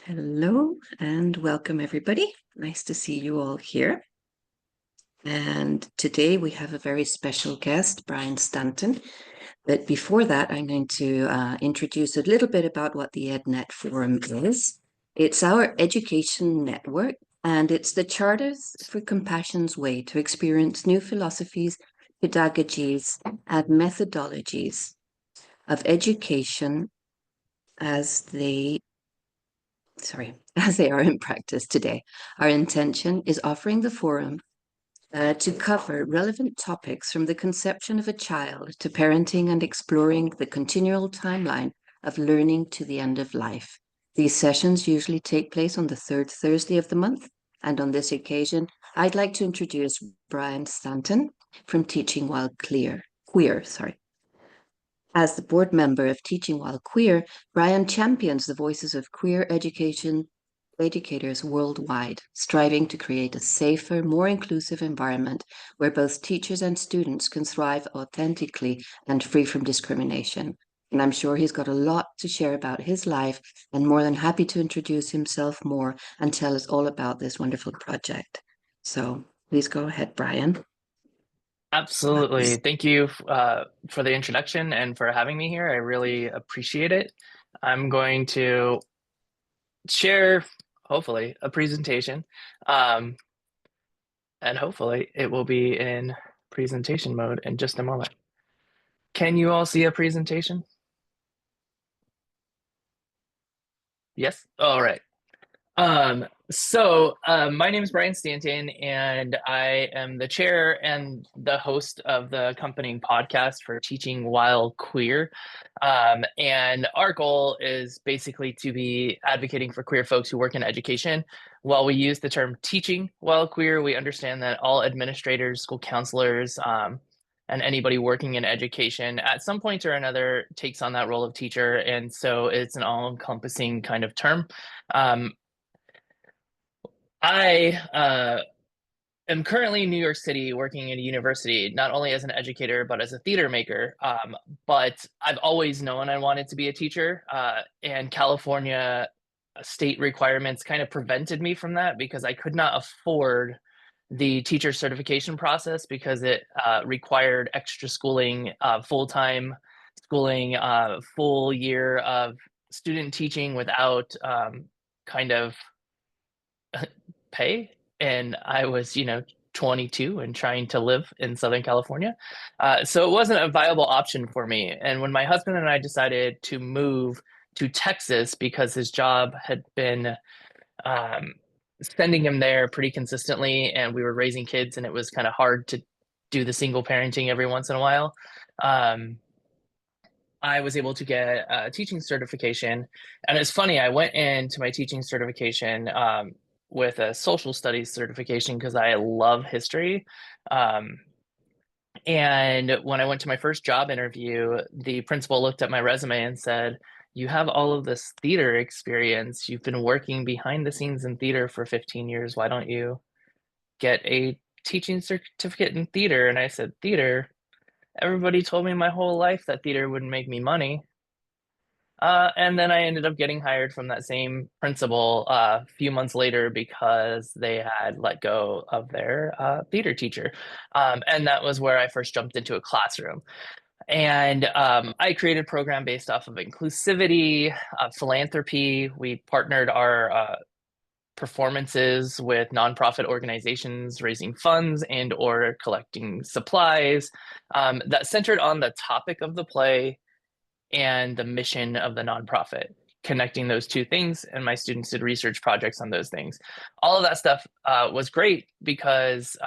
Hello and welcome, everybody. Nice to see you all here. And today we have a very special guest, Bryan Stanton. But before that, I'm going to introduce a little bit about what the EdNet Forum is. It's our education network, and it's the Charters for Compassion's way to experience new philosophies, pedagogies, and methodologies of education as they as they are in practice today. Our intention is offering the forum to cover relevant topics from the conception of a child to parenting and exploring the continual timeline of learning to the end of life. These sessions usually take place on the third Thursday of the month, and on this occasion, I'd like to introduce Bryan Stanton from Teaching While Queer. As the board member of Teaching While Queer, Bryan champions the voices of queer educators worldwide, striving to create a safer, more inclusive environment where both teachers and students can thrive authentically and free from discrimination. And I'm sure he's got a lot to share about his life, and more than happy to introduce himself more and tell us all about this wonderful project. So please go ahead, Bryan. Absolutely. Thank you for the introduction and for having me here. I really appreciate it. I'm going to share, hopefully, a presentation, um, and hopefully it will be in presentation mode in just a moment. Can you all see a presentation? Yes? All right. My name is Bryan Stanton, and I am the chair and the host of the accompanying podcast for Teaching While Queer. And our goal is basically to be advocating for queer folks who work in education. While we use the term teaching while queer, we understand that all administrators, school counselors, and anybody working in education at some point or another takes on that role of teacher. And so it's an all-encompassing kind of term. Um, I am currently in New York City working at a university, not only as an educator, but as a theater maker. But I've always known I wanted to be a teacher, and California state requirements kind of prevented me from that because I could not afford the teacher certification process because it required extra schooling, full-time schooling, full year of student teaching without kind of pay. And I was, 22 and trying to live in Southern California. So it wasn't a viable option for me. And when my husband and I decided to move to Texas because his job had been um, sending him there pretty consistently, and we were raising kids, and it was kind of hard to do the single parenting every once in a while. Um, I was able to get a teaching certification. And it's funny, I went into my teaching certification with a social studies certification because I love history. Um, and when I went to my first job interview, the principal looked at my resume and said, "You have all of this theater experience. You've been working behind the scenes in theater for 15 years. Why don't you get a teaching certificate in theater?" And I said, "Theater? Everybody told me my whole life that theater wouldn't make me money." And then I ended up getting hired from that same principal a few months later because they had let go of their theater teacher. And that was where I first jumped into a classroom. And I created a program based off of inclusivity, philanthropy. We partnered our performances with nonprofit organizations raising funds and or collecting supplies that centered on the topic of the play and the mission of the nonprofit, connecting those two things. And my students did research projects on those things. All of that stuff was great because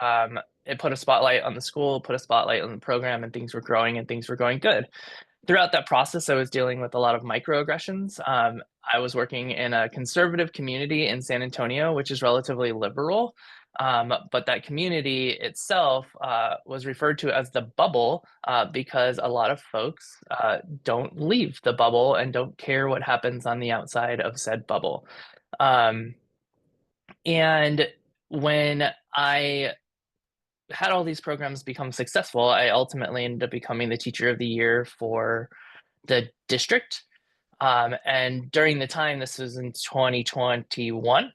it put a spotlight on the school, put a spotlight on the program, and things were growing and things were going good. Throughout that process, I was dealing with a lot of microaggressions. I was working in a conservative community in San Antonio, which is relatively liberal. But that community itself was referred to as the bubble because a lot of folks don't leave the bubble and don't care what happens on the outside of said bubble. Um, and when I had all these programs become successful, I ultimately ended up becoming the teacher of the year for the district. And during the time, this was in 2021,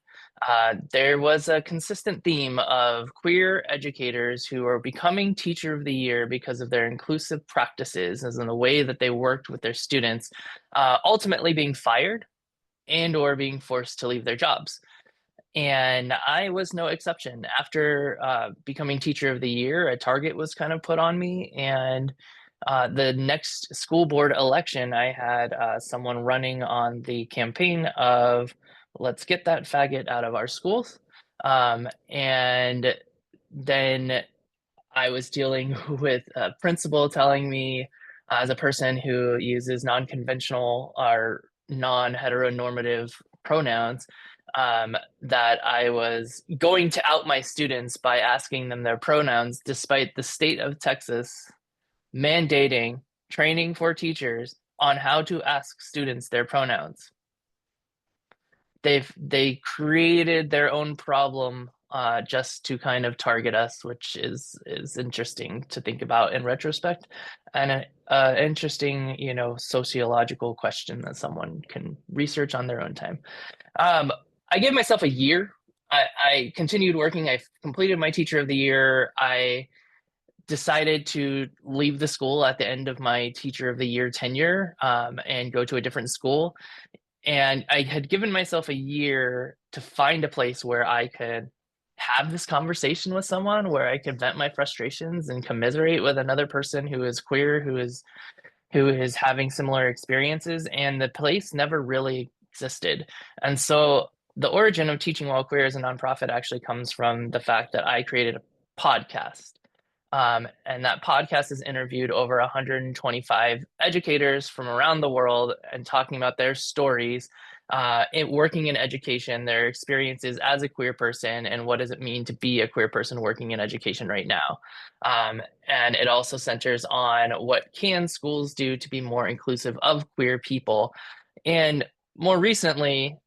there was a consistent theme of queer educators who are becoming Teacher of the Year because of their inclusive practices, as in the way that they worked with their students, ultimately being fired and or being forced to leave their jobs. And I was no exception. After becoming Teacher of the Year, a target was kind of put on me. And the next school board election, I had someone running on the campaign of let's get that faggot out of our schools. And then I was dealing with a principal telling me, as a person who uses non-conventional or non-heteronormative pronouns, that I was going to out my students by asking them their pronouns, despite the state of Texas mandating training for teachers on how to ask students their pronouns. They created their own problem just to kind of target us, which is interesting to think about in retrospect, and an interesting, sociological question that someone can research on their own time. I gave myself a year. I continued working. I completed my Teacher of the Year. I decided to leave the school at the end of my Teacher of the Year tenure and go to a different school. And I had given myself a year to find a place where I could have this conversation with someone, where I could vent my frustrations and commiserate with another person who is queer, who is having similar experiences. And the place never really existed. And so the origin of Teaching While Queer as a nonprofit actually comes from the fact that I created a podcast. And that podcast has interviewed over 125 educators from around the world and talking about their stories working in education, their experiences as a queer person, and what does it mean to be a queer person working in education right now. And it also centers on what can schools do to be more inclusive of queer people. And more recently,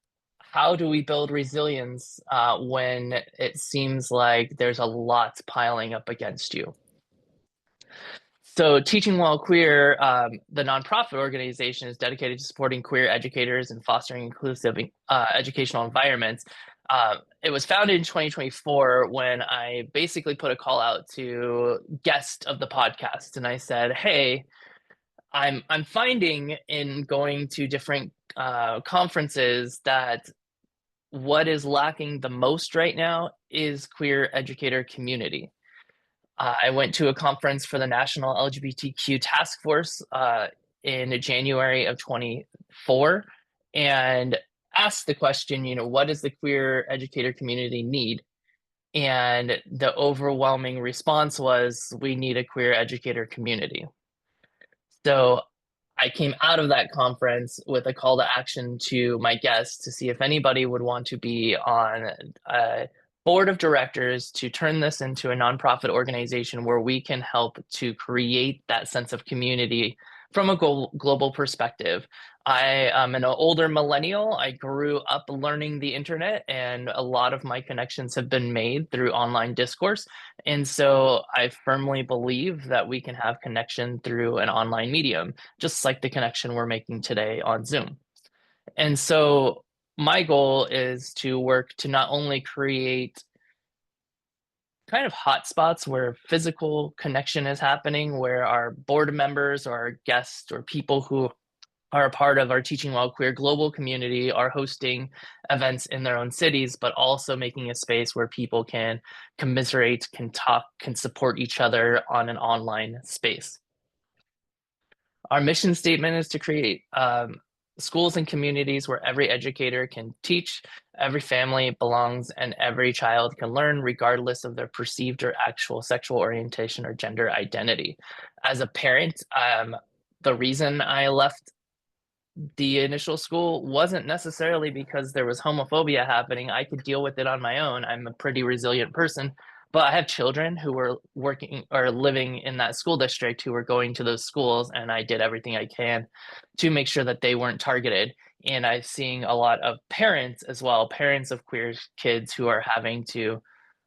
how do we build resilience when it seems like there's a lot piling up against you? So, Teaching While Queer, the nonprofit organization, is dedicated to supporting queer educators and fostering inclusive educational environments. It was founded in 2024 when I basically put a call out to guests of the podcast, and I said, "Hey, I'm finding in going to different conferences that what is lacking the most right now is queer educator community." I went to a conference for the National LGBTQ Task Force in January of 24 and asked the question, what does the queer educator community need? And the overwhelming response was, we need a queer educator community. So I came out of that conference with a call to action to my guests to see if anybody would want to be on a board of directors to turn this into a nonprofit organization where we can help to create that sense of community from a global perspective. I am an older millennial. I grew up learning the internet, and a lot of my connections have been made through online discourse. And so I firmly believe that we can have connection through an online medium, just like the connection we're making today on Zoom. And so my goal is to work to not only create kind of hotspots where physical connection is happening, where our board members or our guests or people who are a part of our Teaching While Queer global community are hosting events in their own cities, but also making a space where people can commiserate, can talk, can support each other on an online space. Our mission statement is to create schools and communities where every educator can teach, every family belongs, and every child can learn regardless of their perceived or actual sexual orientation or gender identity. As a parent, the reason I left the initial school wasn't necessarily because there was homophobia happening. I could deal with it on my own. I'm a pretty resilient person, but I have children who were working or living in that school district who were going to those schools, and I did everything I can to make sure that they weren't targeted. And I'm seeing a lot of parents as well, parents of queer kids who are having to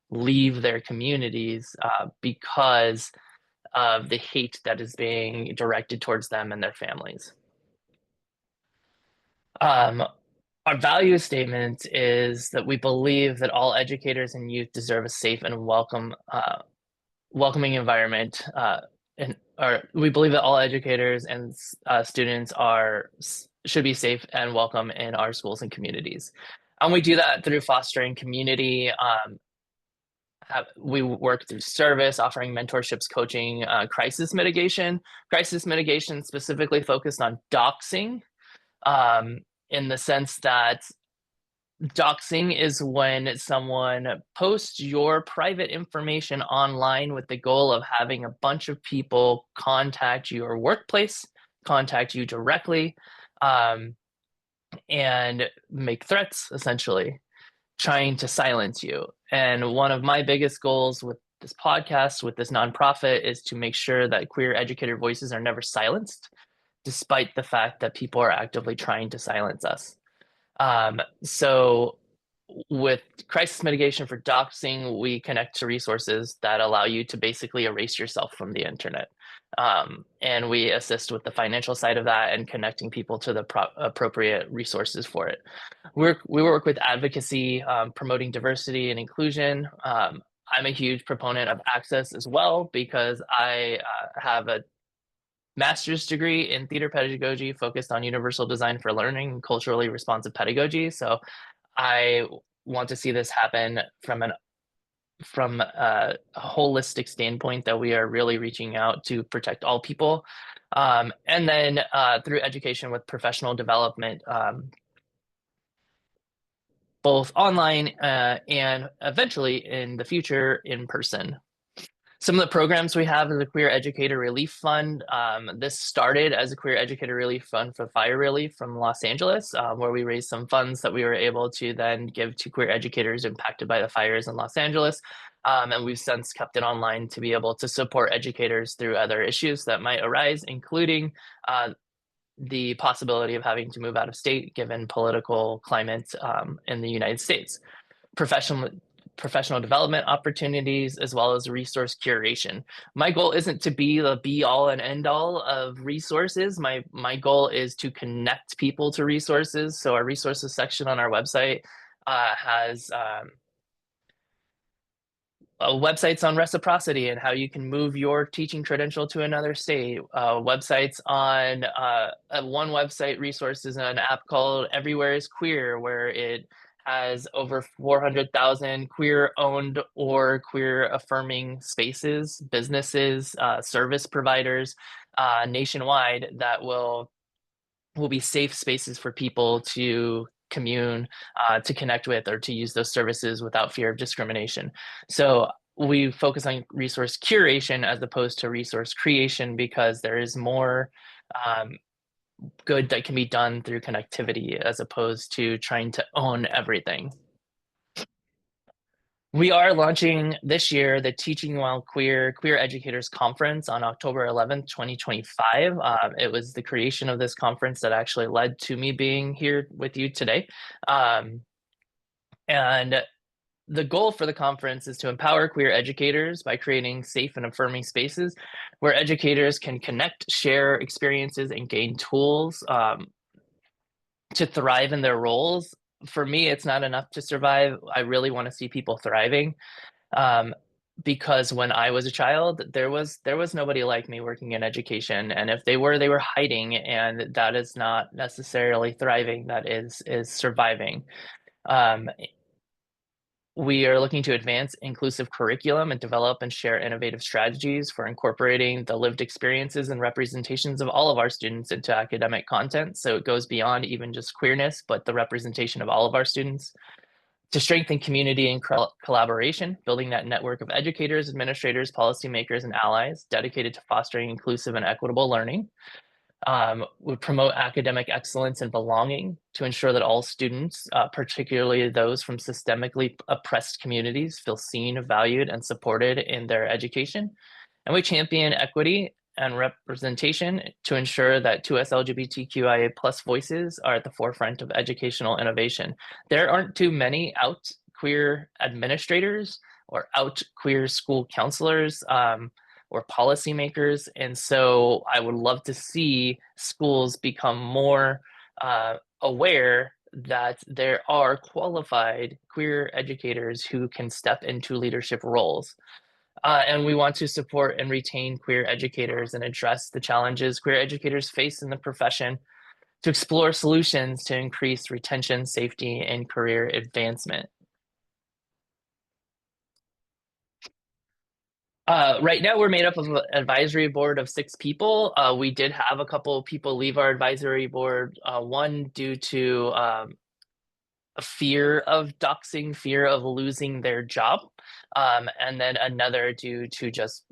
leave their communities because of the hate that is being directed towards them and their families. Um, our value statement is that we believe that all educators and youth deserve a safe and welcoming environment. Or we believe that all educators and students should be safe and welcome in our schools and communities. And we do that through fostering community. We work through service, offering mentorships, coaching, crisis mitigation. Crisis mitigation specifically focused on doxing, in the sense that doxing is when someone posts your private information online with the goal of having a bunch of people contact your workplace, contact you directly, um, and make threats, essentially, trying to silence you. And one of my biggest goals with this podcast, with this nonprofit, is to make sure that queer educator voices are never silenced, despite the fact that people are actively trying to silence us. So with crisis mitigation for doxing, we connect to resources that allow you to basically erase yourself from the internet. And we assist with the financial side of that and connecting people to the appropriate resources for it. We work with advocacy, promoting diversity and inclusion. I'm a huge proponent of access as well, because I have a master's degree in theater pedagogy focused on universal design for learning and culturally responsive pedagogy. So I want to see this happen from a holistic standpoint, that we are really reaching out to protect all people. And then through education with professional development, both online and eventually in the future in person. Some of the programs we have is the Queer Educator Relief Fund. This started as a Queer Educator Relief Fund for fire relief from Los Angeles, where we raised some funds that we were able to then give to queer educators impacted by the fires in Los Angeles. And we've since kept it online to be able to support educators through other issues that might arise, including the possibility of having to move out of state given political climate in the United States. Professional development opportunities, as well as resource curation. My goal isn't to be the be all and end all of resources. My goal is to connect people to resources. So our resources section on our website has websites on reciprocity and how you can move your teaching credential to another state. Websites on one website resource is an app called Everywhere is Queer, where it has over 400,000 queer owned or queer affirming spaces, businesses, service providers nationwide that will be safe spaces for people to commune, to connect with, or to use those services without fear of discrimination. So we focus on resource curation as opposed to resource creation, because there is more good that can be done through connectivity as opposed to trying to own everything. We are launching this year the Teaching While Queer Educators Conference on October 11th, 2025. It was the creation of this conference that actually led to me being here with you today. And the goal for the conference is to empower queer educators by creating safe and affirming spaces where educators can connect, share experiences, and gain tools to thrive in their roles. For me, it's not enough to survive. I really want to see people thriving. Because when I was a child, there was nobody like me working in education, and if they were hiding, and that is not necessarily thriving. That is surviving. We are looking to advance inclusive curriculum and develop and share innovative strategies for incorporating the lived experiences and representations of all of our students into academic content. So it goes beyond even just queerness, but the representation of all of our students. To strengthen community and collaboration, building that network of educators, administrators, policymakers, and allies dedicated to fostering inclusive and equitable learning. We promote academic excellence and belonging to ensure that all students, particularly those from systemically oppressed communities, feel seen, valued, and supported in their education. And we champion equity and representation to ensure that 2S LGBTQIA plus voices are at the forefront of educational innovation. There aren't too many out queer administrators or out queer school counselors or policymakers. And so I would love to see schools become more aware that there are qualified queer educators who can step into leadership roles. And we want to support and retain queer educators and address the challenges queer educators face in the profession to explore solutions to increase retention, safety, and career advancement. Right now, we're made up of an advisory board of 6 people. We did have a couple of people leave our advisory board, one due to a fear of doxing, fear of losing their job, and then another due to just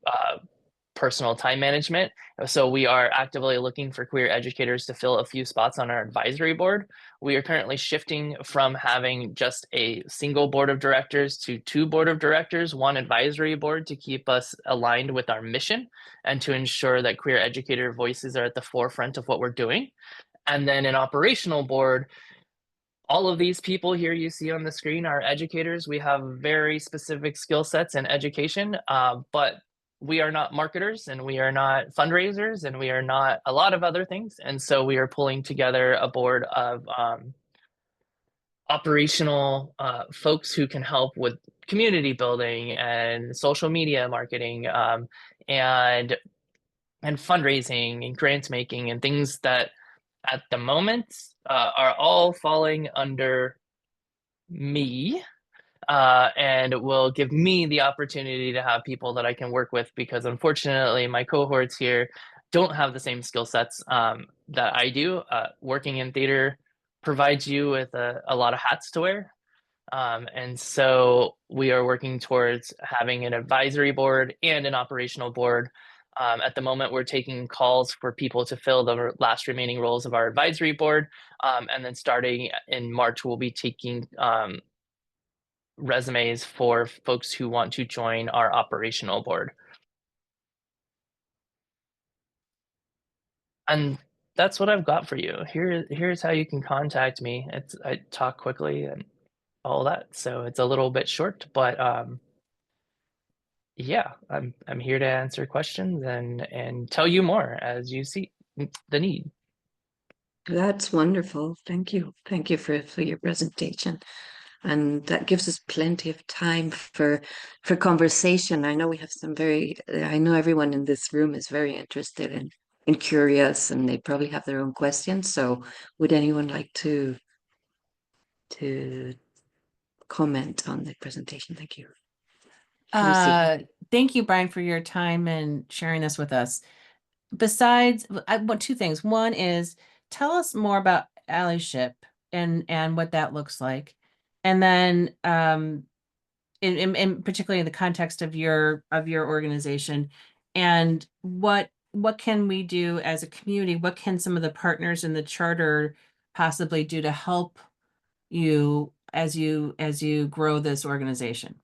personal time management. So we are actively looking for queer educators to fill a few spots on our advisory board. We are currently shifting from having just a single board of directors to 2 board of directors, 1 advisory board to keep us aligned with our mission and to ensure that queer educator voices are at the forefront of what we're doing. And then an operational board. All of these people here you see on the screen are educators. We have very specific skill sets in education, but we are not marketers and we are not fundraisers and we are not a lot of other things. And so we are pulling together a board of operational folks who can help with community building and social media marketing, and fundraising and grant making and things that at the moment are all falling under me, and will give me the opportunity to have people that I can work with, because unfortunately my cohorts here don't have the same skill sets that I do. Working in theater provides you with a lot of hats to wear. And so we are working towards having an advisory board and an operational board. At the moment, we're taking calls for people to fill the last remaining roles of our advisory board. And then starting in March, we'll be taking resumes for folks who want to join our operational board. And that's what I've got for you. Here's how you can contact me. I talk quickly and all that, so it's a little bit short, but yeah, I'm here to answer questions and tell you more as you see the need. That's wonderful. Thank you. Thank you for your presentation. And that gives us plenty of time for conversation. I know we have some I know everyone in this room is very interested and curious, and they probably have their own questions. So would anyone like to comment on the presentation? Thank you. Thank you, Bryan, for your time and sharing this with us. Besides, I want 2 things. One is tell us more about allyship and what that looks like. And then in particularly in the context of your organization, and what can we do as a community? What can some of the partners in the charter possibly do to help you as you grow this organization?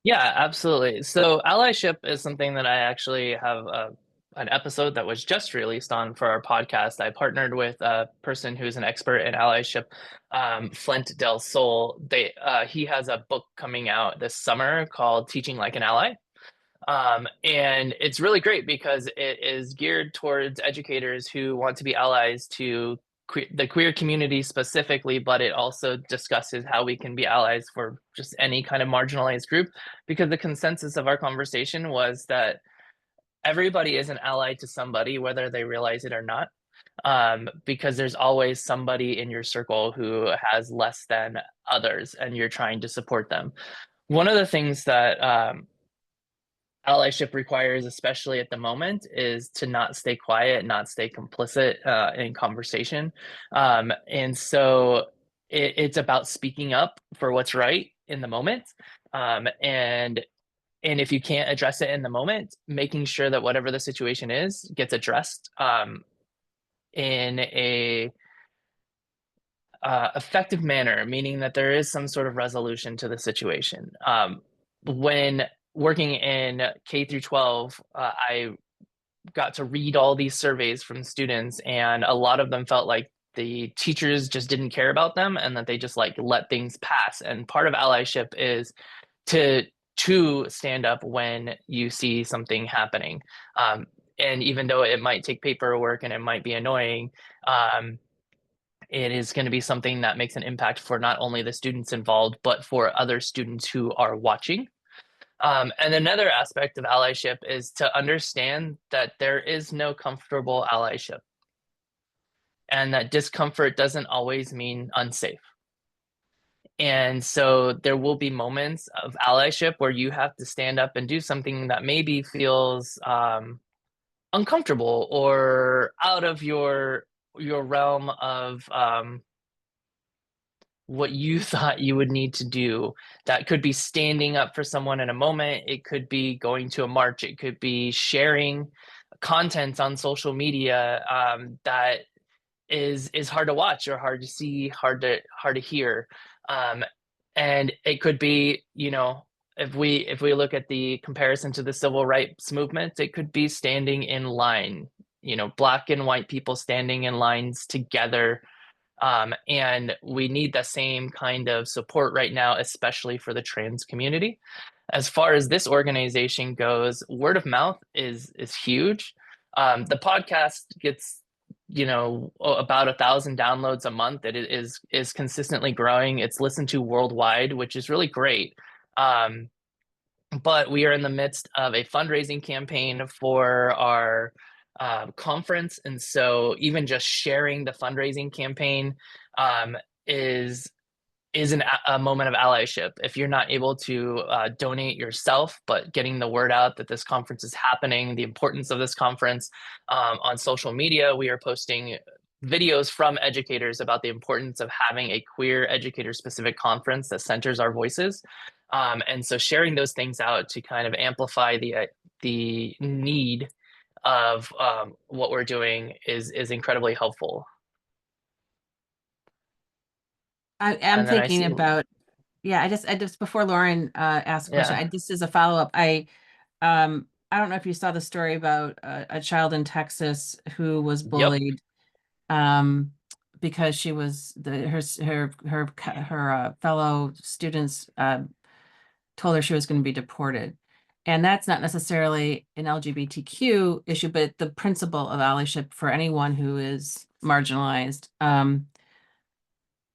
Yeah, absolutely. So allyship is something that I actually have an episode that was just released on for our podcast. I partnered with a person who's an expert in allyship, Flint Del Sol. He has a book coming out this summer called Teaching Like an Ally. And it's really great because it is geared towards educators who want to be allies to the queer community specifically, but it also discusses how we can be allies for just any kind of marginalized group, because the consensus of our conversation was that everybody is an ally to somebody, whether they realize it or not, because there's always somebody in your circle who has less than others, and you're trying to support them. One of the things that allyship requires, especially at the moment, is to not stay quiet, not stay complicit in conversation. And so it's about speaking up for what's right in the moment. And if you can't address it in the moment, making sure that whatever the situation is gets addressed in a effective manner, meaning that there is some sort of resolution to the situation. When working in K through 12, I got to read all these surveys from students, and a lot of them felt like the teachers just didn't care about them and that they just like let things pass. And part of allyship is to stand up when you see something happening. And even though it might take paperwork and it might be annoying, it is going to be something that makes an impact for not only the students involved, but for other students who are watching. And another aspect of allyship is to understand that there is no comfortable allyship, and that discomfort doesn't always mean unsafe. And so there will be moments of allyship where you have to stand up and do something that maybe feels uncomfortable or out of your realm of what you thought you would need to do. That could be standing up for someone in a moment. It could be going to a march. It could be sharing content on social media that is hard to watch or hard to see, hard to hear. Um, and it could be, you know, if we look at the comparison to the civil rights movement, it could be standing in line, you know, black and white people standing in lines together. And we need the same kind of support right now, especially for the trans community. As far as this organization goes, word of mouth is huge. The podcast gets, you know, about 1,000 downloads a month. It is consistently growing. It's listened to worldwide, which is really great. But we are in the midst of a fundraising campaign for our conference, and so even just sharing the fundraising campaign um, is a moment of allyship. If you're not able to donate yourself, but getting the word out that this conference is happening, the importance of this conference on social media, we are posting videos from educators about the importance of having a queer educator specific conference that centers our voices. And so sharing those things out to kind of amplify the need of what we're doing is incredibly helpful. I'm And then I thinking see, about, yeah, I just before Lauren asked a question, yeah, I just as a follow-up, I don't know if you saw the story about a child in Texas who was yep. bullied because she was her fellow students told her she was going to be deported. And that's not necessarily an LGBTQ issue, but the principle of allyship for anyone who is marginalized.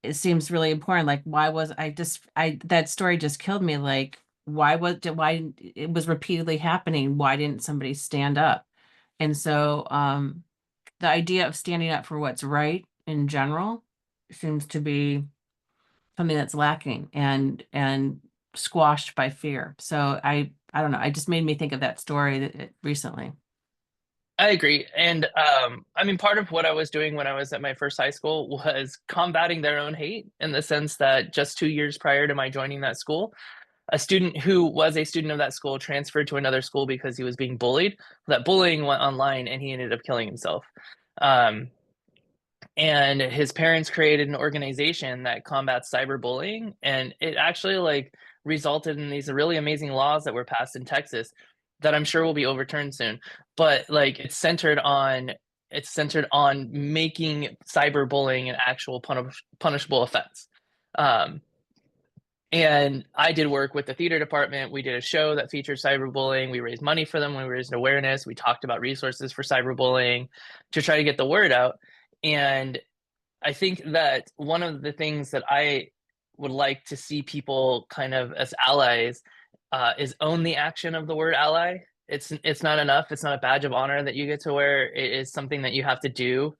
It seems really important. Like, why was that story just killed me. Like, why it was repeatedly happening? Why didn't somebody stand up? And so, the idea of standing up for what's right in general seems to be something that's lacking and squashed by fear. So I don't know. It just made me think of that story recently. I agree. And I mean, part of what I was doing when I was at my first high school was combating their own hate, in the sense that just 2 years prior to my joining that school, a student who was a student of that school transferred to another school because he was being bullied. That bullying went online and he ended up killing himself. Um, and his parents created an organization that combats cyberbullying, and it actually like resulted in these really amazing laws that were passed in Texas that I'm sure will be overturned soon. But like it's centered on making cyberbullying an actual punishable offense. um, and I did work with the theater department. We did a show that featured cyberbullying. We raised money for them. We raised awareness. We talked about resources for cyberbullying to try to get the word out. And I think that one of the things that I would like to see people kind of as allies is own the action of the word ally. It's not enough. It's not a badge of honor that you get to wear. It is something that you have to do.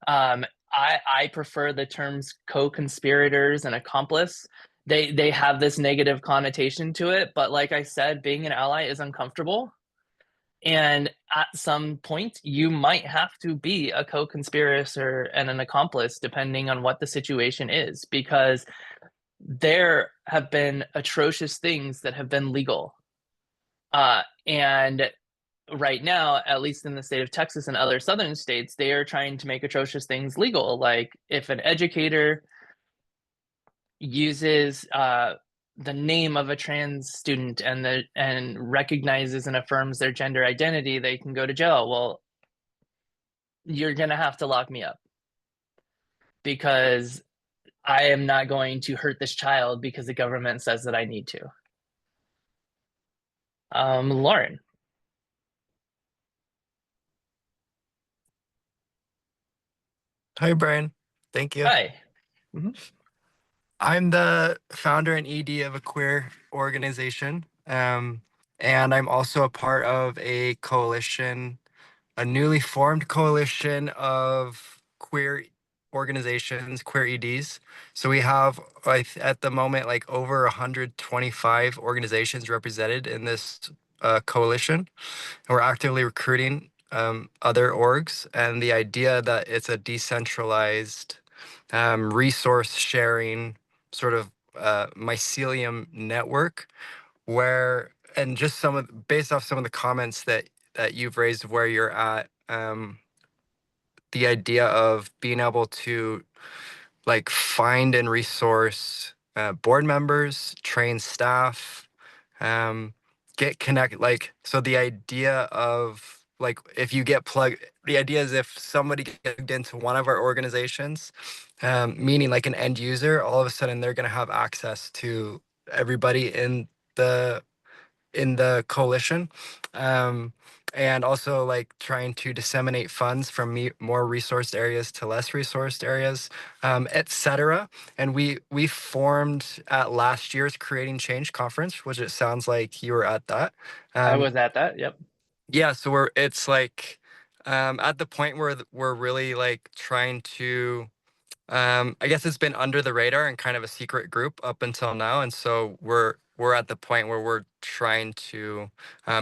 I prefer the terms co-conspirators and accomplice. They have this negative connotation to it, but like I said, being an ally is uncomfortable. And at some point, you might have to be a co-conspirator and an accomplice, depending on what the situation is, because there have been atrocious things that have been legal. And right now, at least in the state of Texas and other southern states, they are trying to make atrocious things legal. Like if an educator uses the name of a trans student and recognizes and affirms their gender identity, they can go to jail. Well, you're gonna have to lock me up because I am not going to hurt this child because the government says that I need to. Lauren. Hi, Brian. Thank you. Hi. Mhm. I'm the founder and ED of a queer organization. And I'm also a part of a coalition, a newly formed coalition of queer organizations, queer EDs. So we have, at the moment, like over 125 organizations represented in this coalition. We're actively recruiting other orgs, and the idea that it's a decentralized resource sharing sort of mycelium network where, and just based off some of the comments that you've raised where you're at, the idea of being able to like find and resource board members, train staff, um, get connect. Like, so the idea of like, if you get plugged, the idea is if somebody gets plugged into one of our organizations, meaning like an end user, all of a sudden they're going to have access to everybody the in the coalition, and also like trying to disseminate funds from more resourced areas to less resourced areas, etc. And we formed at last year's Creating Change conference, which it sounds like you were at that. I was at that. Yep. Yeah, so it's like at the point where we're really like trying to, I guess it's been under the radar and kind of a secret group up until now, and so we're at the point where we're trying to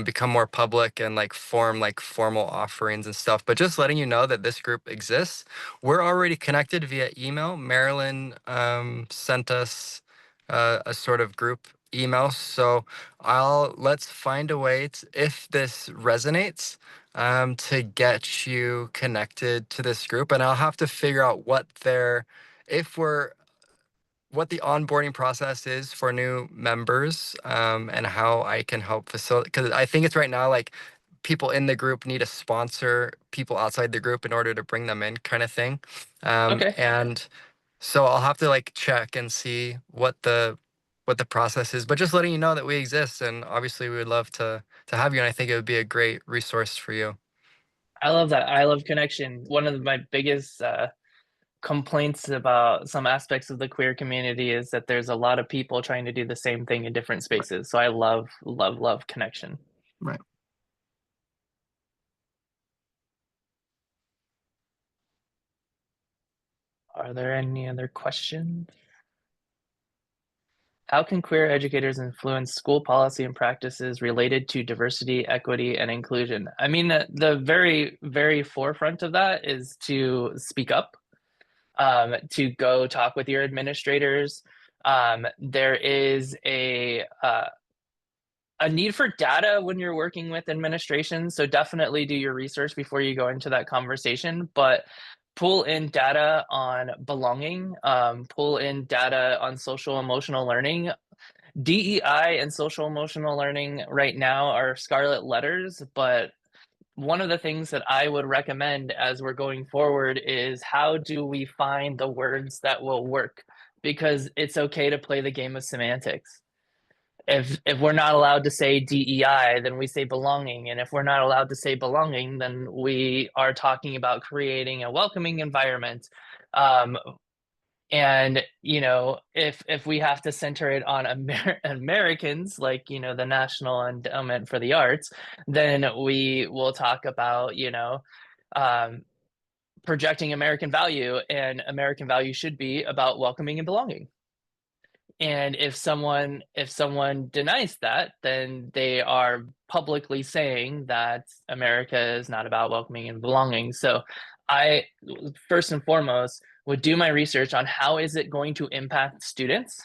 become more public and like form like formal offerings and stuff. But just letting you know that this group exists. We're already connected via email. Marilyn sent us a sort of group email, so let's find a way to, if this resonates, to get you connected to this group, and I'll have to figure out if we're what the onboarding process is for new members, and how I can help facilitate, because I think it's right now like people in the group need to sponsor people outside the group in order to bring them in, kind of thing. Okay. And so I'll have to like check and see what the process is, but just letting you know that we exist, and obviously we would love to have you, and I think it would be a great resource for you. I love that. I love connection. One of my biggest complaints about some aspects of the queer community is that there's a lot of people trying to do the same thing in different spaces. So I love connection. Right. Are there any other questions? How can queer educators influence school policy and practices related to diversity, equity, and inclusion? I mean, the very, very forefront of that is to speak up, to go talk with your administrators. There is a need for data when you're working with administration. So definitely do your research before you go into that conversation, but pull in data on belonging, pull in data on social emotional learning. DEI and social emotional learning right now are scarlet letters, but one of the things that I would recommend as we're going forward is how do we find the words that will work? Because it's okay to play the game of semantics. If we're not allowed to say DEI, then we say belonging, and if we're not allowed to say belonging, then we are talking about creating a welcoming environment. And if we have to center it on Americans, like the National Endowment for the Arts, then we will talk about um, projecting American value, and American value should be about welcoming and belonging. And if someone denies that, then they are publicly saying that America is not about welcoming and belonging. So I first and foremost would do my research on how is it going to impact students.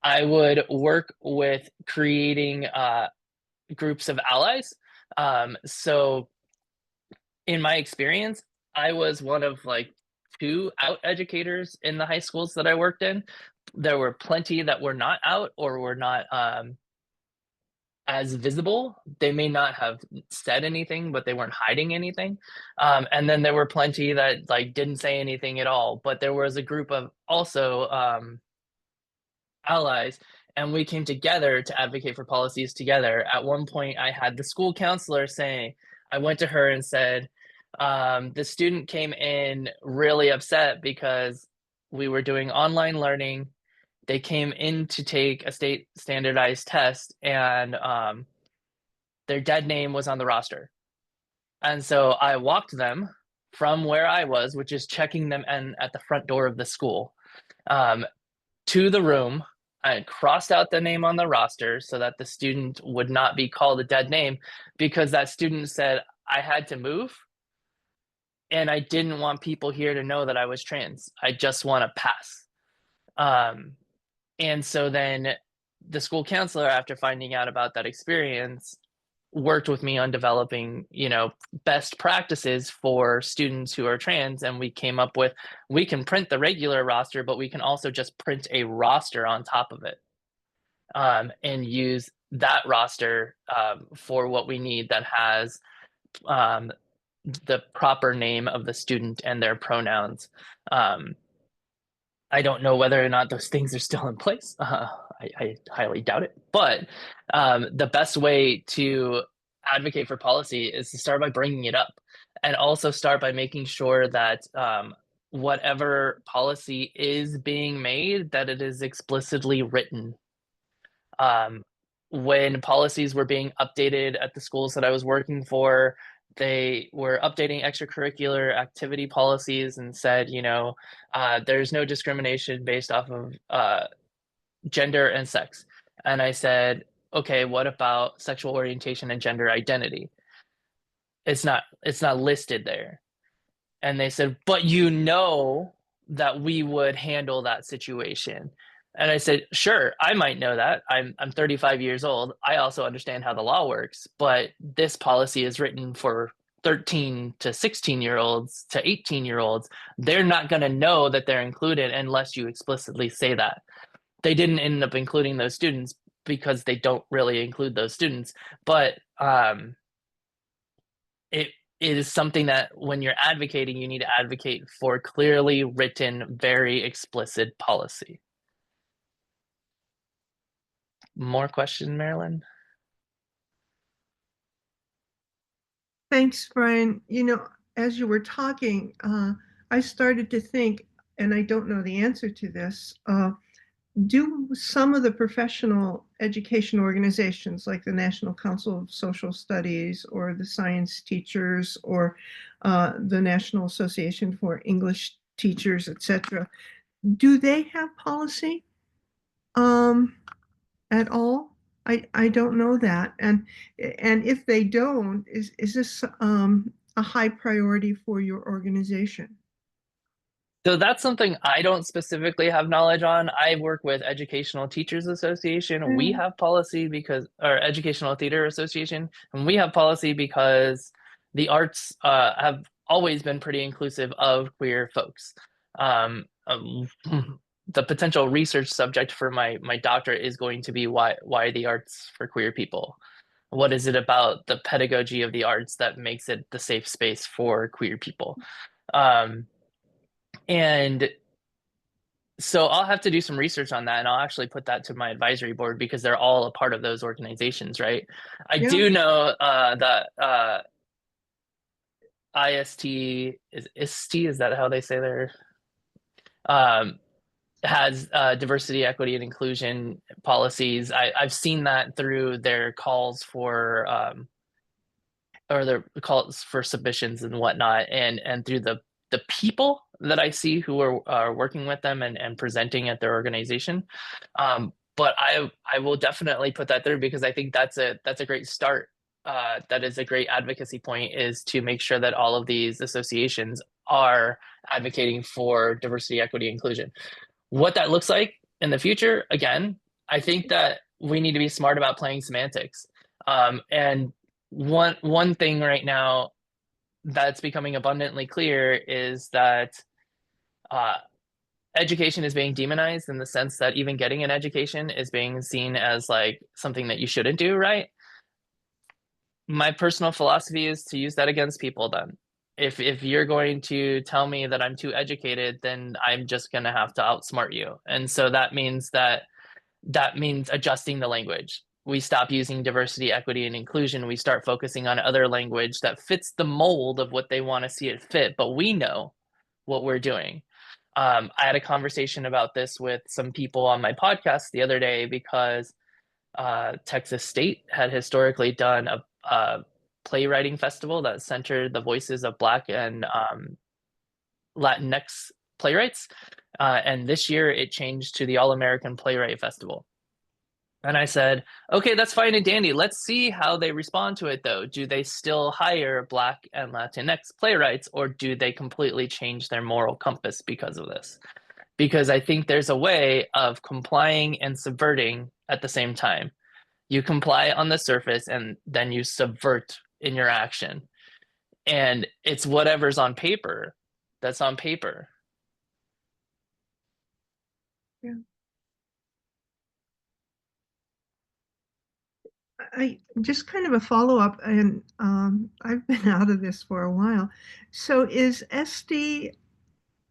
I would work with creating groups of allies. So in my experience, I was one of like 2 out educators in the high schools that I worked in. There were plenty that were not out or were not as visible. They may not have said anything, but they weren't hiding anything. And then there were plenty that like didn't say anything at all. But there was a group of also allies, and we came together to advocate for policies together. At one point, I had the school counselor saying, I went to her and said, The student came in really upset because we were doing online learning. They came in to take a state standardized test, and their dead name was on the roster. And so I walked them from where I was, which is checking them in at the front door of the school, um, to the room. I crossed out the name on the roster so that the student would not be called a dead name, because that student said I had to move and I didn't want people here to know that I was trans. I just want to pass. And so then the school counselor, after finding out about that experience, worked with me on developing, best practices for students who are trans. And we came up with, we can print the regular roster, but we can also just print a roster on top of it, and use that roster for what we need, that has the proper name of the student and their pronouns. I don't know whether or not those things are still in place. I highly doubt it. But the best way to advocate for policy is to start by bringing it up, and also start by making sure that whatever policy is being made, that it is explicitly written. When policies were being updated at the schools that I was working for, they were updating extracurricular activity policies and said, there's no discrimination based off of gender and sex. And I said, okay, what about sexual orientation and gender identity? It's not listed there. And they said, but that we would handle that situation. And I said, sure, I might know that. I'm 35 years old. I also understand how the law works, but this policy is written for 13 to 16-year-olds to 18-year-olds. They're not going to know that they're included unless you explicitly say that. They didn't end up including those students because they don't really include those students. But it is something that when you're advocating, you need to advocate for clearly written, very explicit policy. More question, Marilyn? Thanks, Bryan. As you were talking, I started to think, and I don't know the answer to this, do some of the professional education organizations like the National Council of Social Studies or the Science Teachers or the National Association for English Teachers, etc., do they have policy at all? I don't know that. And if they don't, is this a high priority for your organization? So that's something I don't specifically have knowledge on. I work with Educational Teachers Association. We have policy or Educational Theater Association, and we have policy because the arts have always been pretty inclusive of queer folks. The potential research subject for my doctorate is going to be why the arts for queer people. What is it about the pedagogy of the arts that makes it the safe space for queer people? And so I'll have to do some research on that, and I'll actually put that to my advisory board because they're all a part of those organizations, right? I do know that IST is that how they say their has diversity, equity, and inclusion policies. I've seen that through their calls for or their calls for submissions and whatnot, and through the people that I see who are working with them and presenting at their organization. But I will definitely put that through because I think that's a great start. That is a great advocacy point, is to make sure that all of these associations are advocating for diversity, equity, inclusion. What that looks like in the future, again, I think that we need to be smart about playing semantics. And one thing right now that's becoming abundantly clear is that education is being demonized, in the sense that even getting an education is being seen as like something that you shouldn't do, right? My personal philosophy is to use that against people then. If you're going to tell me that I'm too educated, then I'm just going to have to outsmart you. And so that means adjusting the language. we stop using diversity, equity, and inclusion. We start focusing on other language that fits the mold of what they want to see it fit, but we know what we're doing. I had a conversation about this with some people on my podcast the other day because Texas State had historically done a playwriting festival that centered the voices of Black and Latinx playwrights. And this year it changed to the All American Playwright Festival. And I said, okay, that's fine and dandy. Let's see how they respond to it, though. Do they still hire Black and Latinx playwrights, or do they completely change their moral compass because of this? Because I think there's a way of complying and subverting at the same time. You comply on the surface, and then you subvert in your action. And it's whatever's on paper that's on paper. Yeah. I just kind of a follow-up, and I've been out of this for a while. So is SD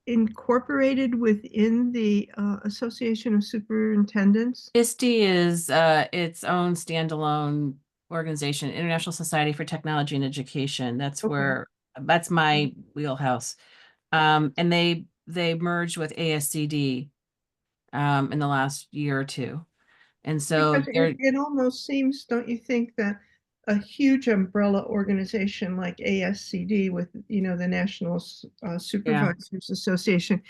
incorporated within the Association of Superintendents? ISTE is its own standalone organization, International Society for Technology and Education. That's Okay. that's my wheelhouse. And they merged with ASCD in the last year or two. And so Because it almost seems, don't you think, that a huge umbrella organization like ASCD with, the National Supervisors Association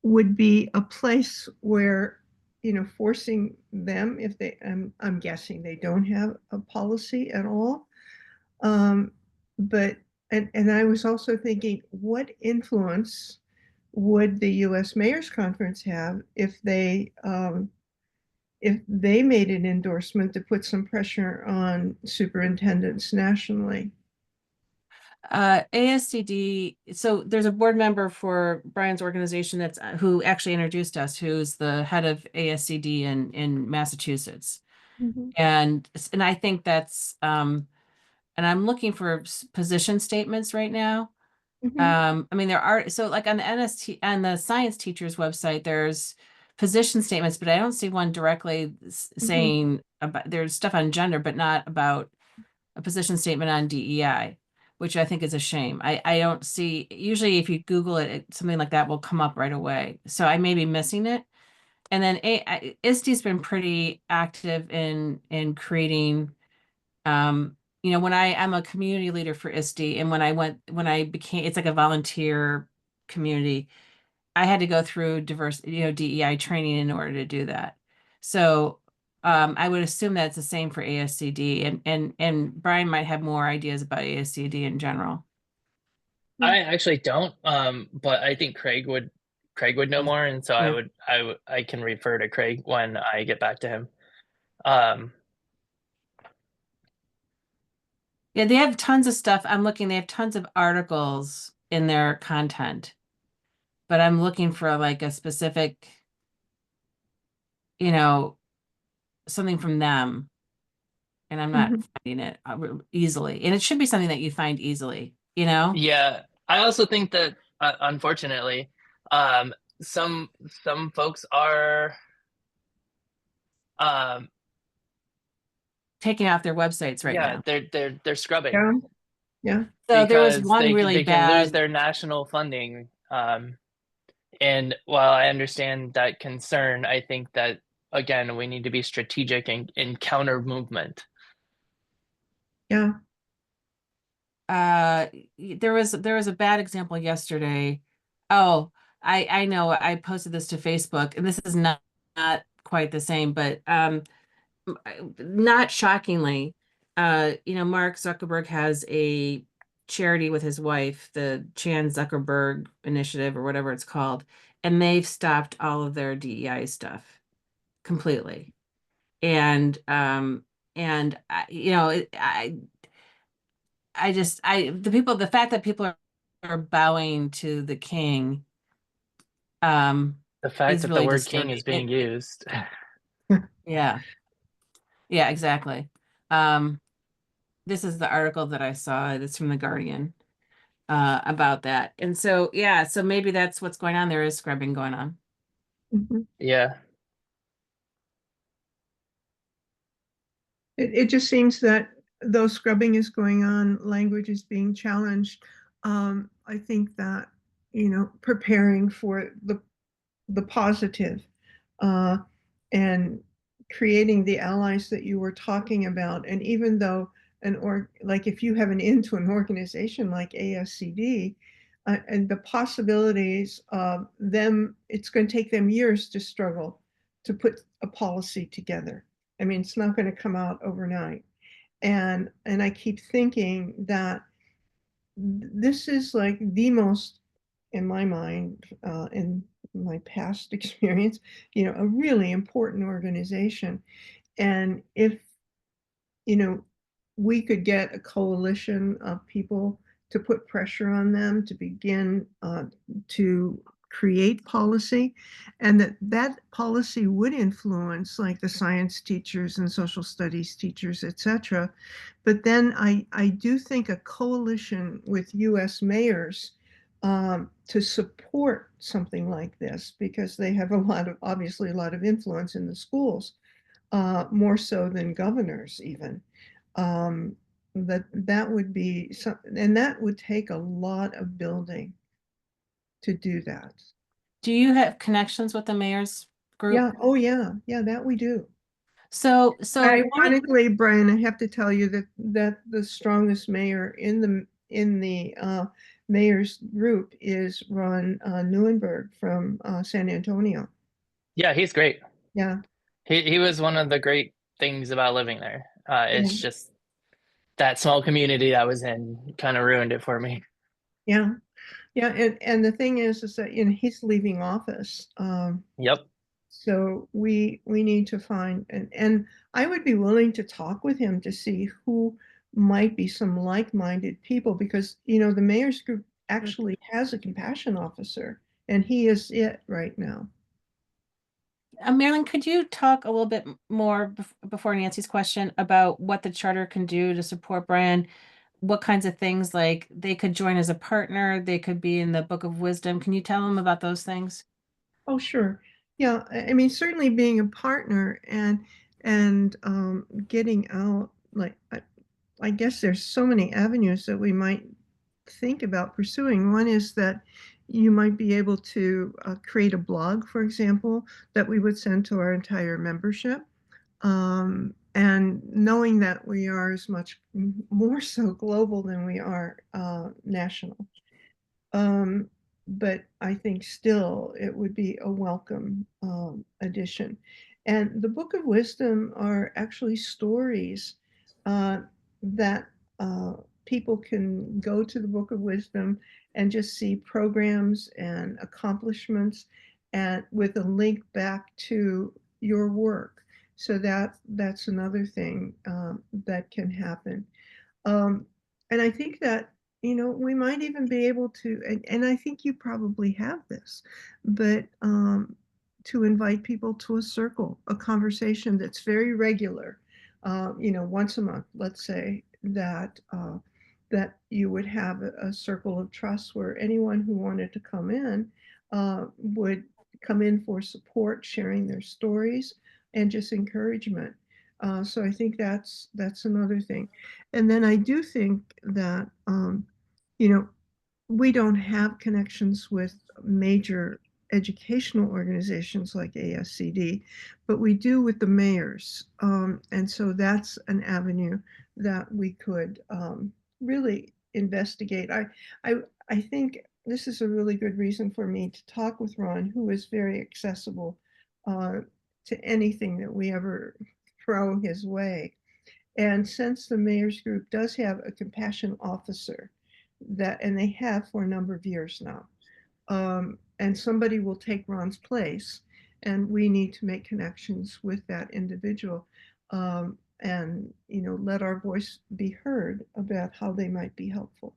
would be a place where, forcing them, if they, I'm guessing they don't have a policy at all. But, and I was also thinking, what influence would the US Mayor's Conference have if they made an endorsement to put some pressure on superintendents nationally? ASCD, so there's a board member for Brian's organization that's who actually introduced us, who's the head of ASCD in Massachusetts. And I think that's and I'm looking for position statements right now. I mean, there are, so like on the NST and the science teachers website, there's position statements, but I don't see one directly saying about, there's stuff on gender, but not about a position statement on DEI, which I think is a shame. I don't see, usually if you Google it, something like that will come up right away. So I may be missing it. And then ISTE's been pretty active in creating, when I'm a community leader for ISTE, and when I became, it's like a volunteer community, I had to go through DEI training in order to do that. So I would assume that's the same for ASCD, and Brian might have more ideas about ASCD in general. I actually don't, but I think Craig would know more, and so Yeah. I can refer to Craig when I get back to him. Yeah, they have tons of stuff. I'm looking, they have tons of articles in their content, but I'm looking for like a specific, something from them, and I'm not finding it easily. And it should be something that you find easily, Yeah, I also think that unfortunately, some folks are taking off their websites right now. they're scrubbing. Yeah. Yeah. So there was Because one really they can lose bad. their national funding. And while I understand that concern, I think that again we need to be strategic in counter movement. Yeah. There was a bad example yesterday. Oh, I know, I posted this to Facebook, and this is not quite the same, but not shockingly, Mark Zuckerberg has a charity with his wife, the Chan Zuckerberg Initiative or whatever it's called, and they've stopped all of their DEI stuff completely. And the fact that people are bowing to the king The fact is that the really word king disturbing. is being used. Yeah. Yeah, exactly. This is the article that I saw. It's from The Guardian about that. And so, yeah, so maybe that's what's going on. There is scrubbing going on. Yeah. It just seems that though scrubbing is going on, language is being challenged. I think that, preparing for the positive, uh, and creating the allies that you were talking about. And even though like if you have an into an organization like ASCD, and the possibilities of them, it's going to take them years to struggle to put a policy together. I mean, it's not going to come out overnight. And I keep thinking that this is like the most, in my mind, in my past experience, a really important organization. And if, we could get a coalition of people to put pressure on them to begin to create policy, and that policy would influence like the science teachers and social studies teachers, etc. But then I do think a coalition with US mayors to support something like this, because they have obviously a lot of influence in the schools, more so than governors even. Um, that would be something, and that would take a lot of building to do that. Do you have connections with the mayor's group? Yeah, oh yeah, that we do. So Ironically, Brian, I have to tell you that the strongest mayor in the mayor's group is Ron Neuenberg from San Antonio. Yeah, he's great. Yeah. He was one of the great things about living there. It's Yeah. just that small community I was in kind of ruined it for me. Yeah. Yeah, and the thing is that he's leaving office. Yep. So we need to find, and I would be willing to talk with him to see who might be some like-minded people, because the mayor's group actually has a compassion officer, and he is it right now. Marilyn, could you talk a little bit more before Nancy's question about what the charter can do to support Bryan? What kinds of things, like they could join as a partner, they could be in the Book of Wisdom. Can you tell them about those things? Oh, sure. Yeah, I mean, certainly being a partner and getting out, like I guess there's so many avenues that we might think about pursuing. One is that you might be able to create a blog, for example, that we would send to our entire membership. And knowing that we are as much more so global than we are national. Um, but I think still it would be a welcome addition. And the Book of Wisdom are actually stories that people can go to the Book of Wisdom and just see programs and accomplishments, and with a link back to your work. So that's another thing that can happen. Um, and I think that, we might even be able to, and I think you probably have this, but to invite people to a circle, a conversation that's very regular, once a month, let's say, that you would have a circle of trust where anyone who wanted to come in would come in for support, sharing their stories and just encouragement. So I think that's another thing. And then I do think that, you know, we don't have connections with major educational organizations like ASCD, but we do with the mayors. And so that's an avenue that we could really investigate. I, I think this is a really good reason for me to talk with Ron, who is very accessible to anything that we ever throw his way. And since the mayor's group does have a compassion officer, and they have for a number of years now, and somebody will take Ron's place, and we need to make connections with that individual, and let our voice be heard about how they might be helpful.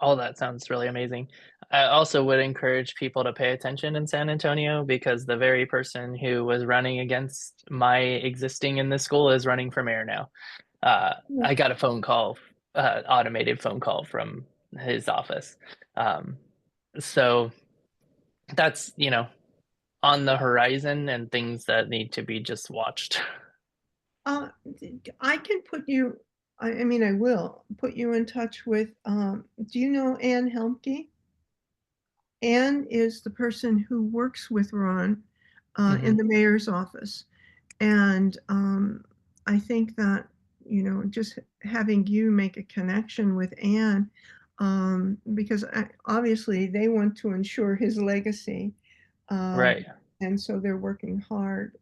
All that sounds really amazing. I also would encourage people to pay attention in San Antonio, because the very person who was running against my existing in this school is running for mayor now. I got a phone call, automated phone call from his office. So that's, on the horizon and things that need to be just watched? I can put you, I mean, I will put you in touch with, do you know Ann Helmke? Ann is the person who works with Ron in the mayor's office. And I think that, you know, just having you make a connection with Ann, because obviously they want to ensure his legacy. Right. And so they're working hard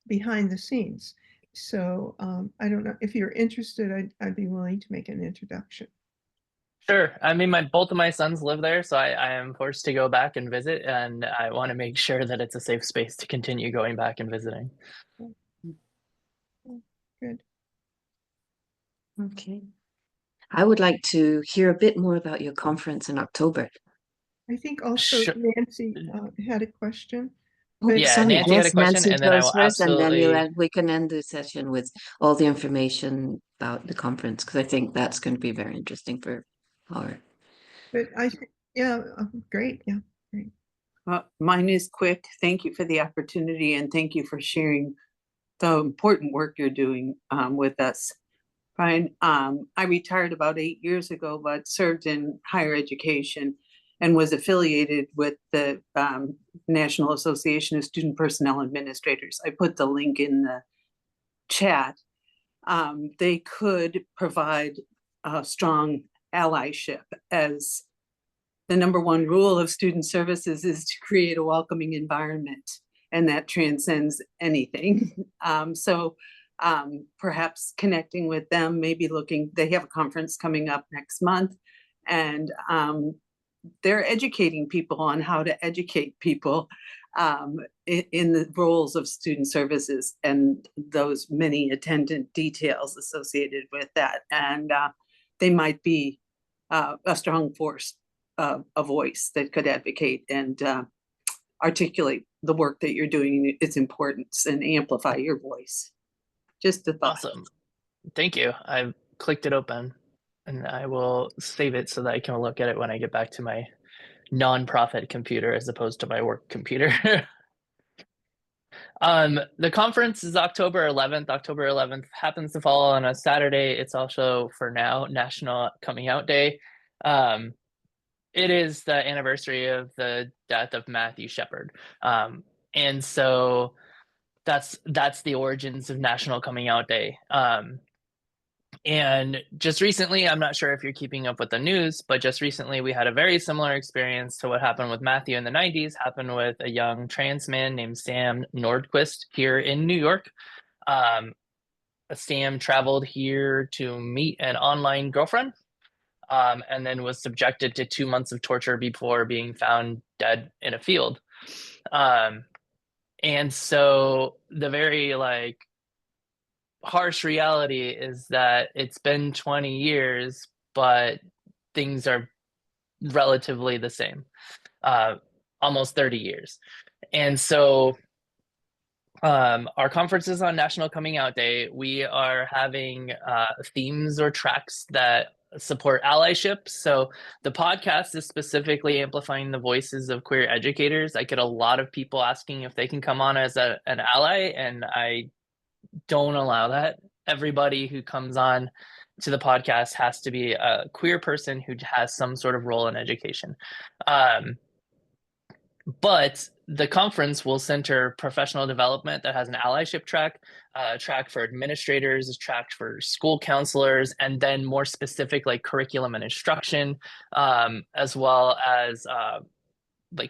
behind the scenes. So I don't know if you're interested, I'd be willing to make an introduction. Sure. I mean, both of my sons live there, so I am forced to go back and visit, and I want to make sure that it's a safe space to continue going back and visiting. Good. Okay. I would like to hear a bit more about your conference in October. I think also Sure. Nancy had a question. Oh, But Yeah, sorry, Nancy had a yes, question, Nancy and then I goes will first, and then absolutely. we can end the session with all the information about the conference, because I think that's going to be very interesting for our. But I think, yeah, great. Yeah, great. Mine is quick. Thank you for the opportunity and thank you for sharing the important work you're doing with us. Bryan, I retired about 8 years ago, but served in higher education and was affiliated with the National Association of Student Personnel Administrators. I put the link in the chat. They could provide a strong allyship, as the number one rule of student services is to create a welcoming environment, and that transcends anything. So perhaps connecting with them, maybe looking, they have a conference coming up next month, and they're educating people on how to educate people in the roles of student services and those many attendant details associated with that. And they might be a strong force, a voice that could advocate and articulate the work that you're doing, its importance, and amplify your voice. Just a thought. Awesome. Thank you. I've clicked it open, and I will save it so that I can look at it when I get back to my nonprofit computer as opposed to my work computer. The conference is October 11th. October 11th happens to fall on a Saturday. It's also, for now, National Coming Out Day. It is the anniversary of the death of Matthew Shepard. And so that's the origins of National Coming Out Day. And just recently, I'm not sure if you're keeping up with the news, but just recently we had a very similar experience to what happened with Matthew in the 90s, happened with a young trans man named Sam Nordquist here in New York. Sam traveled here to meet an online girlfriend, and then was subjected to 2 months of torture before being found dead in a field. And so the very harsh reality is that it's been 20 years, but things are relatively the same, almost 30 years. And so our conference is on National Coming Out Day. We are having themes or tracks that support allyship. So the podcast is specifically amplifying the voices of queer educators. I get a lot of people asking if they can come on as an ally, and I don't allow that. Everybody who comes on to the podcast has to be a queer person who has some sort of role in education. But the conference will center professional development that has an allyship track, a track for administrators, a track for school counselors, and then more specific curriculum and instruction, as well as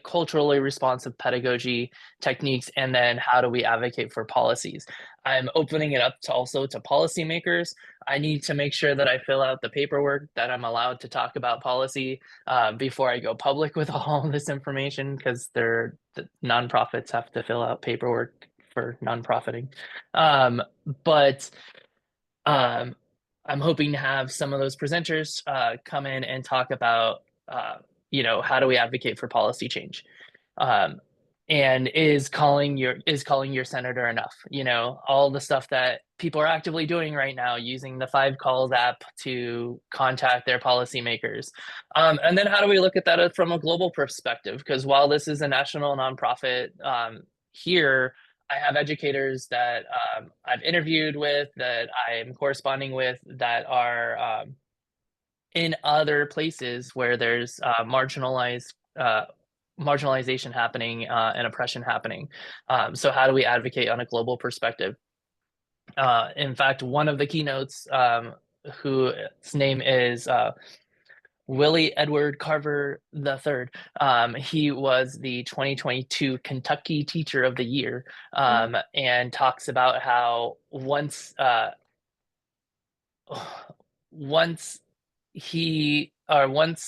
culturally responsive pedagogy techniques, and then how do we advocate for policies. I'm opening it up to policymakers. I need to make sure that I fill out the paperwork that I'm allowed to talk about policy before I go public with all of this information, because the nonprofits have to fill out paperwork for nonprofiting. But I'm hoping to have some of those presenters come in and talk about how do we advocate for policy change. and is calling your senator enough? You know, all the stuff that people are actively doing right now, using the 5 calls app to contact their policymakers. And then how do we look at that from a global perspective? Because while this is a national nonprofit, here I have educators that I've interviewed with, that I'm corresponding with, that are in other places where there's marginalization happening and oppression happening. So how do we advocate on a global perspective? In fact, one of the keynotes, whose name is Willie Edward Carver III. He was the 2022 Kentucky Teacher of the Year, and talks about how once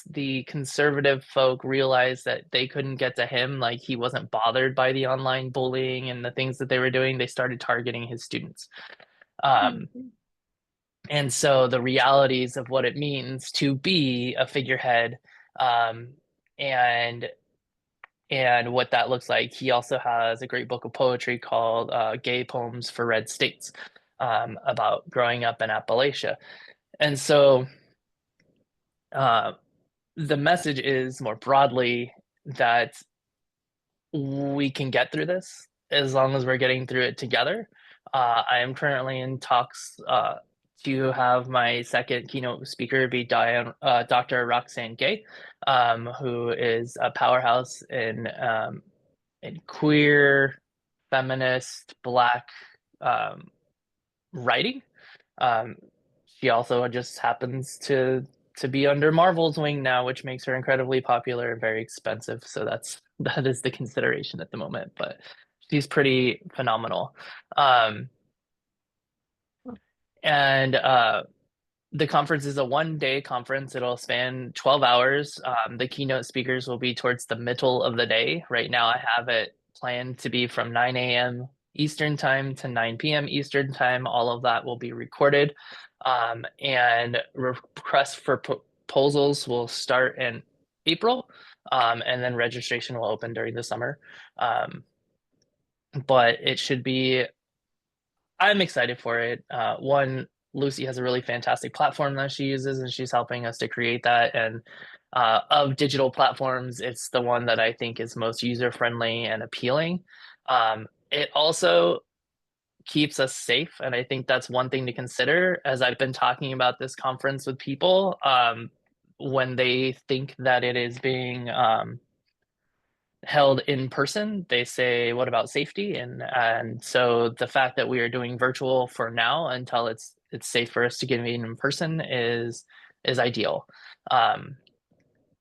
the conservative folk realized that they couldn't get to him, like he wasn't bothered by the online bullying and the things that they were doing, they started targeting his students. And so the realities of what it means to be a figurehead, and what that looks like. He also has a great book of poetry called Gay Poems for Red States, about growing up in Appalachia. And so the message is more broadly that we can get through this as long as we're getting through it together. I am currently in talks to have my second keynote speaker be Dr. Roxane Gay, who is a powerhouse in queer, feminist, Black writing. She also just happens to be under Marvel's wing now, which makes her incredibly popular and very expensive. So that is the consideration at the moment, but she's pretty phenomenal. And the conference is a 1-day conference. It'll span 12 hours. The keynote speakers will be towards the middle of the day. Right now I have it planned to be from 9 a.m. Eastern time to 9 p.m. Eastern time. All of that will be recorded. And requests for proposals will start in April, and then registration will open during the summer. But it should be, I'm excited for it. One, Lucy has a really fantastic platform that she uses, and she's helping us to create that. And of digital platforms, it's the one that I think is most user-friendly and appealing. It also keeps us safe, and I think that's one thing to consider. As I've been talking about this conference with people, when they think that it is being held in person, they say, what about safety? And so the fact that we are doing virtual for now until it's safe for us to get in person is ideal.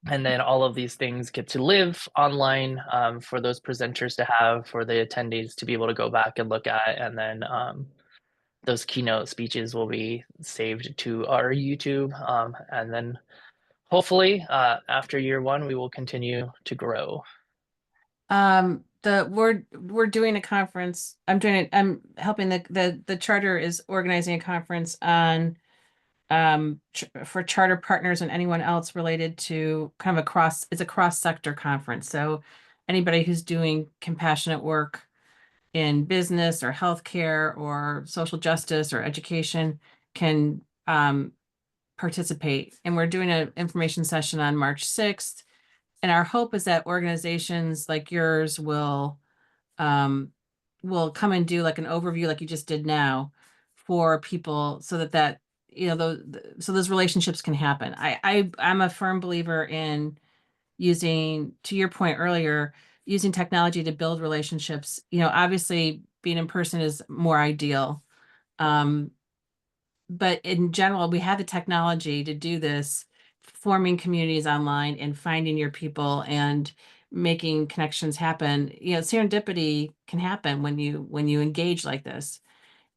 And then all of these things get to live online, for those presenters to have, for the attendees to be able to go back and look at. And then those keynote speeches will be saved to our YouTube. And then hopefully after year 1, we will continue to grow. We're doing a conference. I'm helping the charter is organizing a conference on for charter partners and anyone else related to kind of it's a cross sector conference. So anybody who's doing compassionate work in business or healthcare or social justice or education can participate. And we're doing an information session on March 6th. And our hope is that organizations like yours will come and do like an overview like you just did now for people, so that so those relationships can happen. I'm a firm believer in using, to your point earlier, using technology to build relationships. Obviously being in person is more ideal. But in general, we have the technology to do this, forming communities online and finding your people and making connections happen. Serendipity can happen when you engage like this.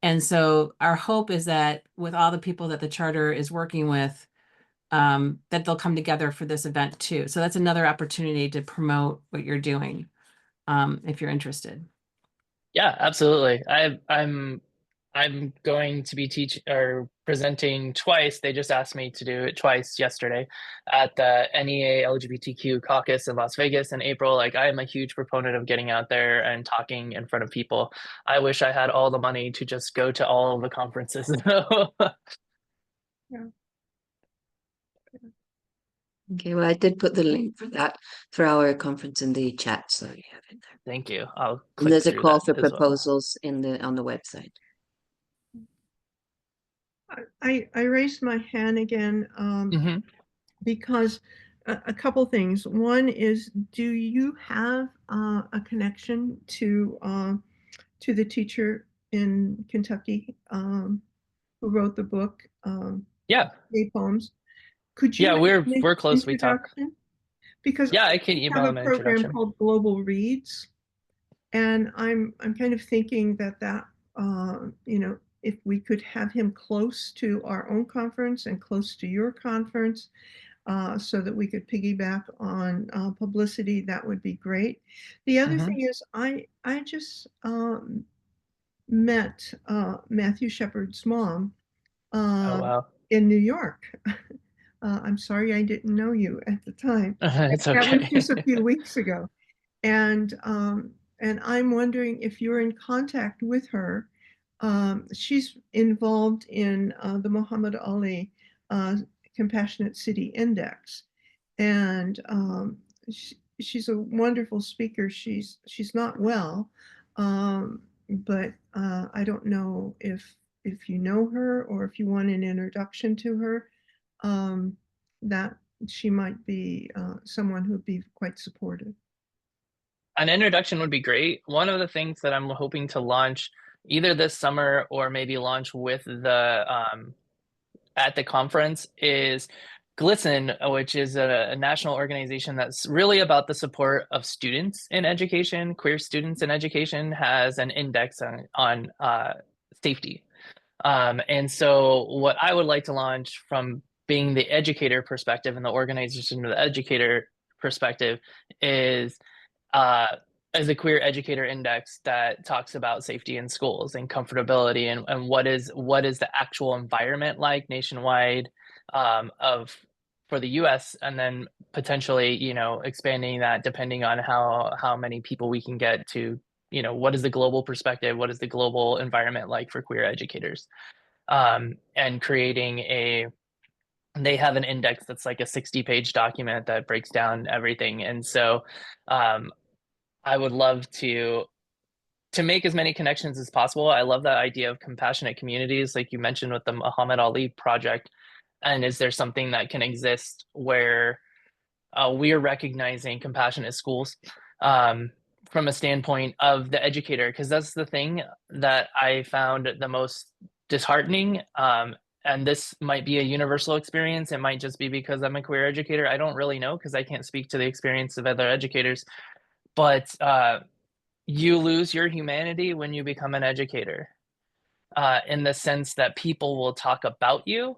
And so our hope is that with all the people that the charter is working with, that they'll come together for this event too. So that's another opportunity to promote what you're doing, if you're interested. Yeah, absolutely. I'm I'm going to be presenting twice. They just asked me to do it twice yesterday at the NEA LGBTQ caucus in Las Vegas in April. Like, I am a huge proponent of getting out there and talking in front of people. I wish I had all the money to just go to all of the conferences. Yeah. Okay, well, I did put the link for that for our conference in the chat, so you have it there. Thank you. I'll And click there's a through call that for as well. proposals on the website. I raised my hand again Mhm. because a couple things. One is, do you have a connection to the teacher in Kentucky who wrote the book, Yeah. Gay Poems? Could you Yeah, make an we're close. We talk. introduction? Because Yeah, I can we email have an a program introduction. called Global Reads, and I'm kind of thinking that you know, if we could have him close to our own conference and close to your conference, so that we could piggyback on publicity, that would be great. The other Mhm. thing is, I just met Matthew Shepard's mom Oh, wow. in New York. I'm sorry I didn't know you at the time. It's That was just a okay. few weeks ago. And I'm wondering if you're in contact with her. She's involved in the Muhammad Ali Compassionate City Index, and she's a wonderful speaker. She's not well, but I don't know if you know her or if you want an introduction to her. That she might be someone who'd be quite supportive. An introduction would be great. One of the things that I'm hoping to launch either this summer or maybe launch with the at the conference is GLSEN, which is a national organization that's really about the support of students in education. Queer students in education has an index on safety. And so what I would like to launch from being the educator perspective and the organization of the educator perspective is uh, as a queer educator index that talks about safety in schools and comfortability and what is the actual environment like nationwide of for the US, and then potentially, you know, expanding that depending on how many people we can get to, you know, what is the global perspective, what is the global environment like for queer educators, and creating they have an index that's like a 60-page document that breaks down everything. And so um, I would love to make as many connections as possible. I love that idea of compassionate communities, like you mentioned with the Muhammad Ali project. And is there something that can exist where we are recognizing compassionate schools um, from a standpoint of the educator? Because that's the thing that I found the most disheartening. And this might be a universal experience. It might just be because I'm a queer educator. I don't really know because I can't speak to the experience of other educators. But you lose your humanity when you become an educator, in the sense that people will talk about you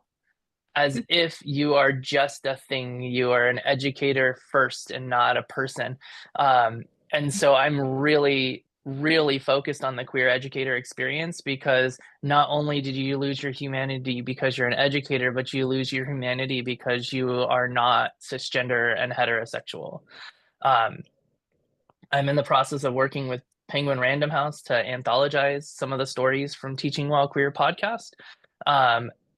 as if you are just a thing. You are an educator first and not a person. And so I'm really, really focused on the queer educator experience, because not only did you lose your humanity because you're an educator, but you lose your humanity because you are not cisgender and heterosexual. Um, I'm in the process of working with Penguin Random House to anthologize some of the stories from Teaching While Queer podcast.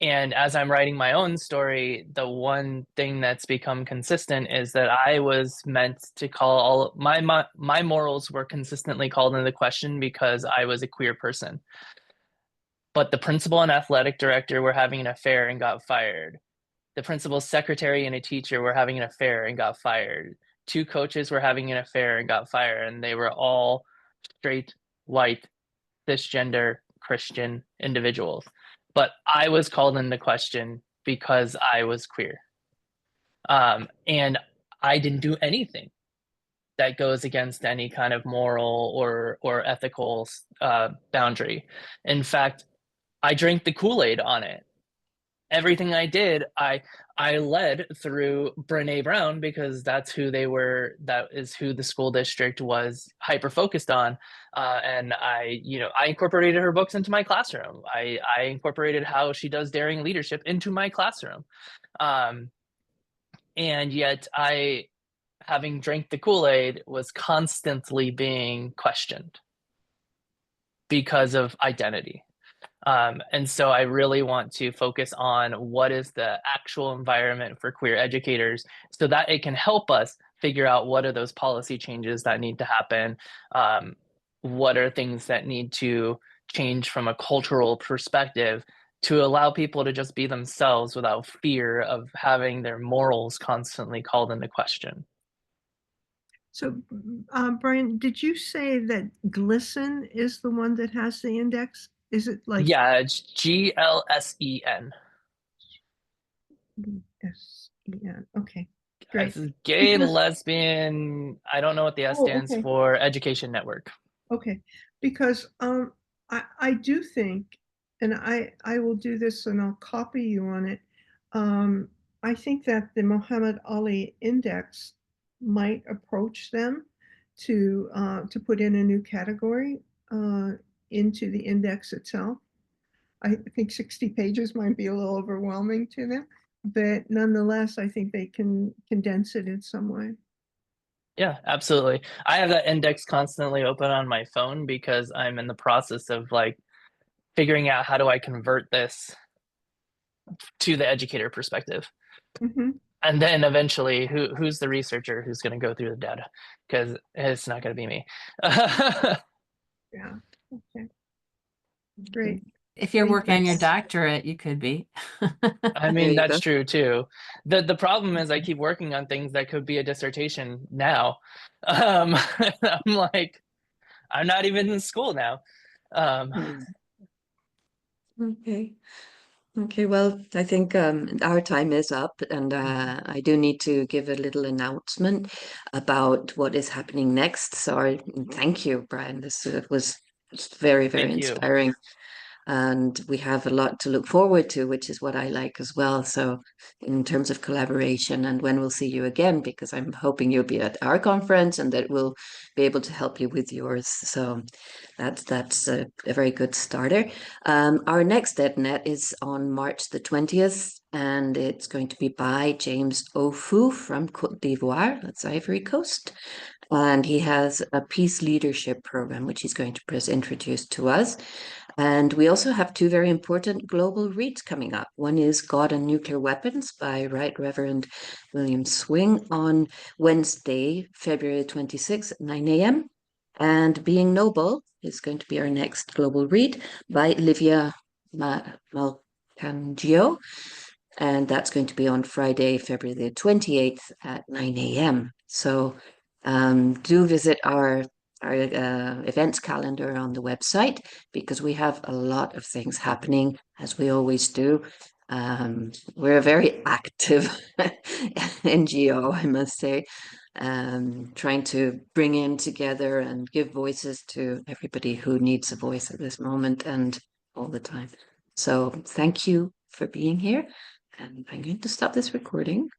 And as I'm writing my own story, the one thing that's become consistent is that I was meant to call all my morals were consistently called into question because I was a queer person. But the principal and athletic director were having an affair and got fired. The principal's secretary and a teacher were having an affair and got fired. Two coaches were having an affair and got fired, and they were all straight, white, cisgender, Christian individuals. But I was called into question because I was queer. And I didn't do anything that goes against any kind of moral or ethical boundary. In fact, I drank the Kool-Aid on it. everything I did, I led through Brene Brown because that's who they were. That is who the school district was hyper focused on, and I incorporated her books into my classroom. I incorporated how she does daring leadership into my classroom, and yet having drank the Kool-Aid, was constantly being questioned because of identity. And so I really want to focus on what is the actual environment for queer educators so that it can help us figure out what are those policy changes that need to happen. What are things that need to change from a cultural perspective to allow people to just be themselves without fear of having their morals constantly called into question. So, Bryan, did you say that GLSEN is the one that has the index? Is it like? Yeah, it's GLSEN. GSEN. Okay, This great. is gay, Because- lesbian. I don't know what the S stands okay. for. Education Network. Okay, because I do think, and I will do this and I'll copy you on it. I think that the Muhammad Ali Index might approach them to put in a new category into the index itself. I think 60 pages might be a little overwhelming to them, but nonetheless, I think they can condense it in some way. Yeah, absolutely. I have that index constantly open on my phone because I'm in the process of like figuring out how do I convert this to the educator perspective. Mm-hmm. And then eventually who's the researcher who's going to go through the data, because it's not going to be me. Yeah. Okay. Great. If you're Great, working on your thanks. doctorate, you could be. I There mean, you that's go. true too. The problem is I keep working on things that could be a dissertation now. I'm like, I'm not even in school now. Mm. Okay. Okay, well, I think our time is up, and I do need to give a little announcement about what is happening next. So, thank you, Bryan. This was very, very Thank you. inspiring. And we have a lot to look forward to, which is what I like as well. So, in terms of collaboration and when we'll see you again, because I'm hoping you'll be at our conference and that we'll be able to help you with yours. So, that's a very good starter. Our next EdNet is on March the 20th, and it's going to be by James Ofu from Côte d'Ivoire, that's Ivory Coast. And he has a peace leadership program, which he's going to introduce to us. And we also have two very important global reads coming up. One is God and Nuclear Weapons by Right Reverend William Swing on Wednesday, February 26th at 9 a.m. And Being Noble is going to be our next global read by Livia Malcangio. And that's going to be on Friday, February the 28th at 9 a.m. So do visit our events calendar on the website, because we have a lot of things happening, as we always do. We're a very active NGO, I must say, trying to bring in together and give voices to everybody who needs a voice at this moment and all the time. So thank you for being here, and I'm going to stop this recording.